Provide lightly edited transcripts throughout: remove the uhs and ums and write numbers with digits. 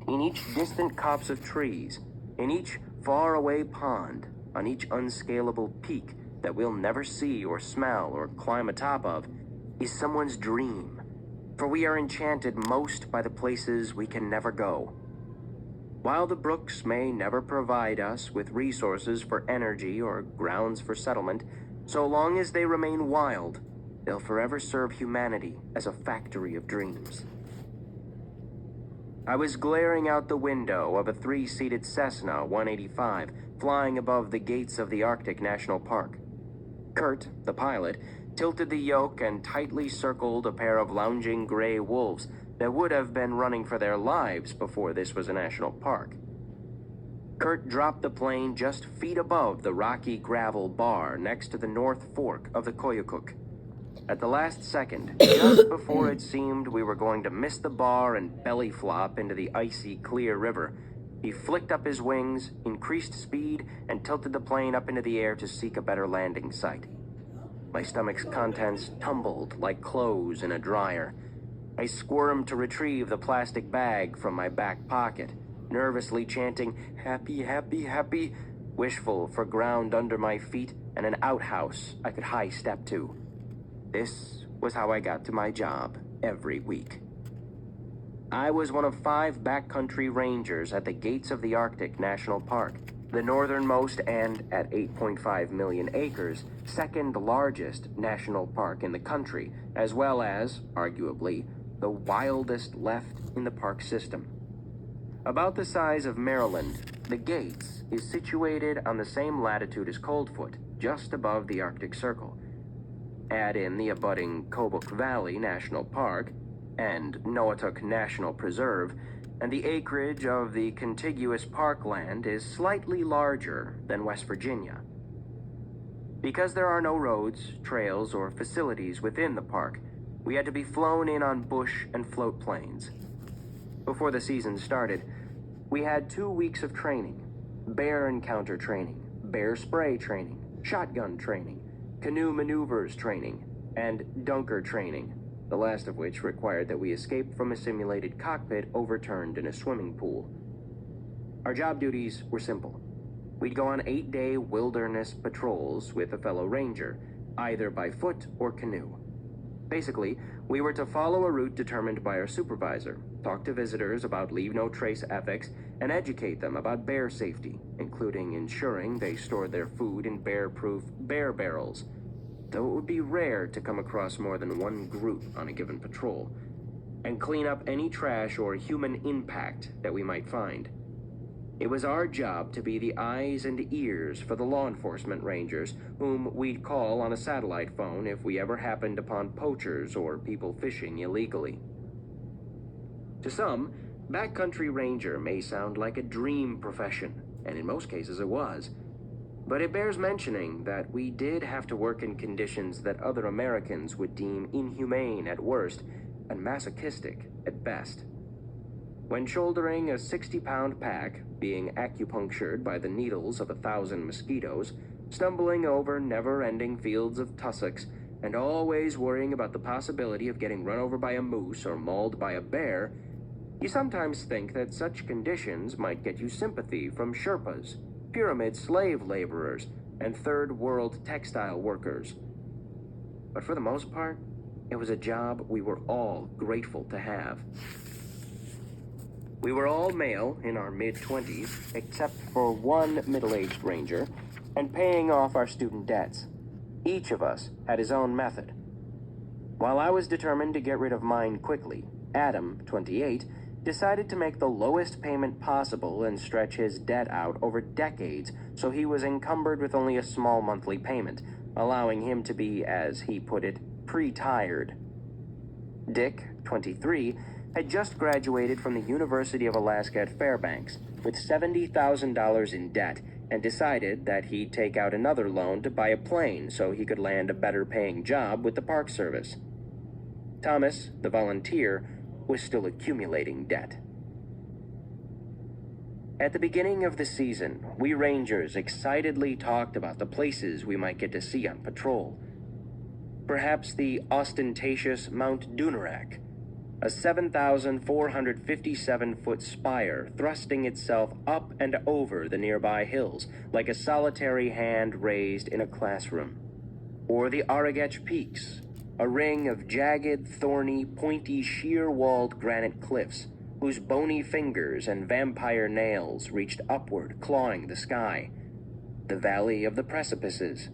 In each distant copse of trees, in each faraway pond, on each unscalable peak that we'll never see or smell or climb atop of, is someone's dream. For we are enchanted most by the places we can never go. While the brooks may never provide us with resources for energy or grounds for settlement, so long as they remain wild, they'll forever serve humanity as a factory of dreams. I was glaring out the window of a 3-seated Cessna 185 flying above the gates of the Arctic National Park. Kurt, the pilot, tilted the yoke and tightly circled a pair of lounging gray wolves that would have been running for their lives before this was a national park. Kurt dropped the plane just feet above the rocky gravel bar next to the North Fork of the Koyukuk. At the last second, just before it seemed we were going to miss the bar and belly flop into the icy, clear river, he flicked up his wings, increased speed, and tilted the plane up into the air to seek a better landing site. My stomach's contents tumbled like clothes in a dryer. I squirmed to retrieve the plastic bag from my back pocket, nervously chanting, "Happy, happy, happy," wishful for ground under my feet and an outhouse I could high step to. This was how I got to my job every week. I was one of 5 backcountry rangers at the gates of the Arctic National Park, the northernmost and, at 8.5 million acres, second largest national park in the country, as well as, arguably, the wildest left in the park system. About the size of Maryland, the Gates is situated on the same latitude as Coldfoot, just above the Arctic Circle. Add in the abutting Kobuk Valley National Park and Noatuk National Preserve, and the acreage of the contiguous parkland is slightly larger than West Virginia. Because there are no roads, trails, or facilities within the park, we had to be flown in on bush and float planes. Before the season started, we had 2 weeks of training: bear encounter training, bear spray training, shotgun training, canoe maneuvers training, and dunker training, the last of which required that we escape from a simulated cockpit overturned in a swimming pool. Our job duties were simple. We'd go on 8-day wilderness patrols with a fellow ranger, either by foot or canoe. Basically, we were to follow a route determined by our supervisor, talk to visitors about leave-no-trace ethics, and educate them about bear safety, including ensuring they stored their food in bear-proof bear barrels, though it would be rare to come across more than one group on a given patrol, and clean up any trash or human impact that we might find. It was our job to be the eyes and ears for the law enforcement rangers, whom we'd call on a satellite phone if we ever happened upon poachers or people fishing illegally. To some, backcountry ranger may sound like a dream profession, and in most cases it was. But it bears mentioning that we did have to work in conditions that other Americans would deem inhumane at worst and masochistic at best. When shouldering a 60-pound pack, being acupunctured by the needles of 1,000 mosquitoes, stumbling over never-ending fields of tussocks, and always worrying about the possibility of getting run over by a moose or mauled by a bear, you sometimes think that such conditions might get you sympathy from Sherpas, pyramid slave laborers, and third-world textile workers. But for the most part, it was a job we were all grateful to have. We were all male, in our mid-20s, except for one middle-aged ranger, and paying off our student debts. Each of us had his own method. While I was determined to get rid of mine quickly, Adam, 28, decided to make the lowest payment possible and stretch his debt out over decades, so he was encumbered with only a small monthly payment, allowing him to be, as he put it, pre-tired. Dick, 23, had just graduated from the University of Alaska at Fairbanks with $70,000 in debt and decided that he'd take out another loan to buy a plane so he could land a better-paying job with the Park Service. Thomas, the volunteer, was still accumulating debt. At the beginning of the season, we rangers excitedly talked about the places we might get to see on patrol. Perhaps the ostentatious Mount Dunerak, a 7,457-foot spire thrusting itself up and over the nearby hills like a solitary hand raised in a classroom. Or the Aragech Peaks, a ring of jagged, thorny, pointy, sheer-walled granite cliffs whose bony fingers and vampire nails reached upward, clawing the sky. The Valley of the Precipices,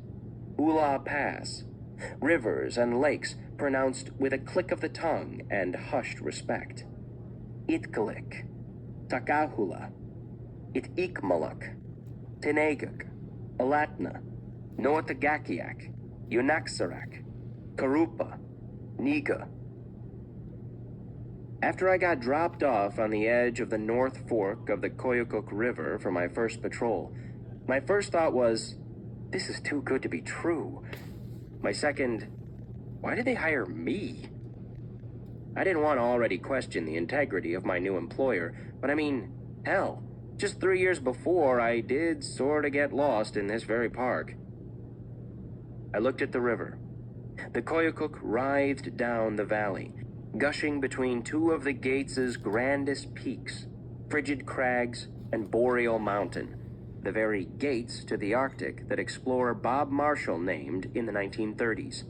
Ula Pass, rivers and lakes pronounced with a click of the tongue and hushed respect. Itkalik, Takahula, Itikmaluk, Tinaguk, Alatna, Noatagakiak, Yunaxarak, Karupa, Niga. After I got dropped off on the edge of the North Fork of the Koyukuk River for my first patrol, my first thought was, this is too good to be true. My second, why did they hire me? I didn't want to already question the integrity of my new employer, but I mean, hell, just 3 years before I did sorta get lost in this very park. I looked at the river. The Koyukuk writhed down the valley, gushing between two of the Gates' grandest peaks, Frigid Crags and Boreal Mountain, the very gates to the Arctic that explorer Bob Marshall named in the 1930s.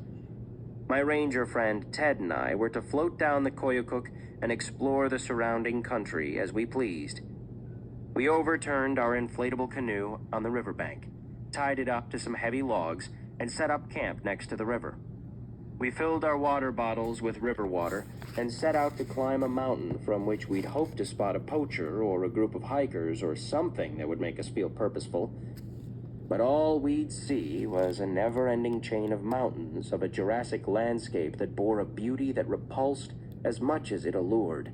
My ranger friend Ted and I were to float down the Koyukuk and explore the surrounding country as we pleased. We overturned our inflatable canoe on the riverbank, tied it up to some heavy logs, and set up camp next to the river. We filled our water bottles with river water and set out to climb a mountain from which we'd hoped to spot a poacher or a group of hikers or something that would make us feel purposeful. But all we'd see was a never-ending chain of mountains of a Jurassic landscape that bore a beauty that repulsed as much as it allured.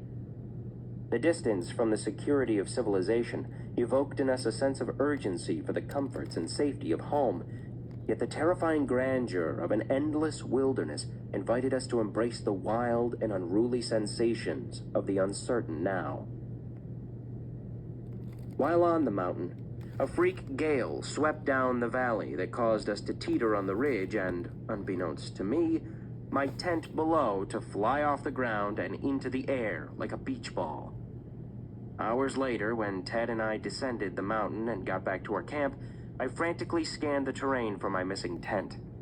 The distance from the security of civilization evoked in us a sense of urgency for the comforts and safety of home, yet the terrifying grandeur of an endless wilderness invited us to embrace the wild and unruly sensations of the uncertain now. While on the mountain, a freak gale swept down the valley that caused us to teeter on the ridge and, unbeknownst to me, my tent below to fly off the ground and into the air like a beach ball. Hours later, when Ted and I descended the mountain and got back to our camp, I frantically scanned the terrain for my missing tent.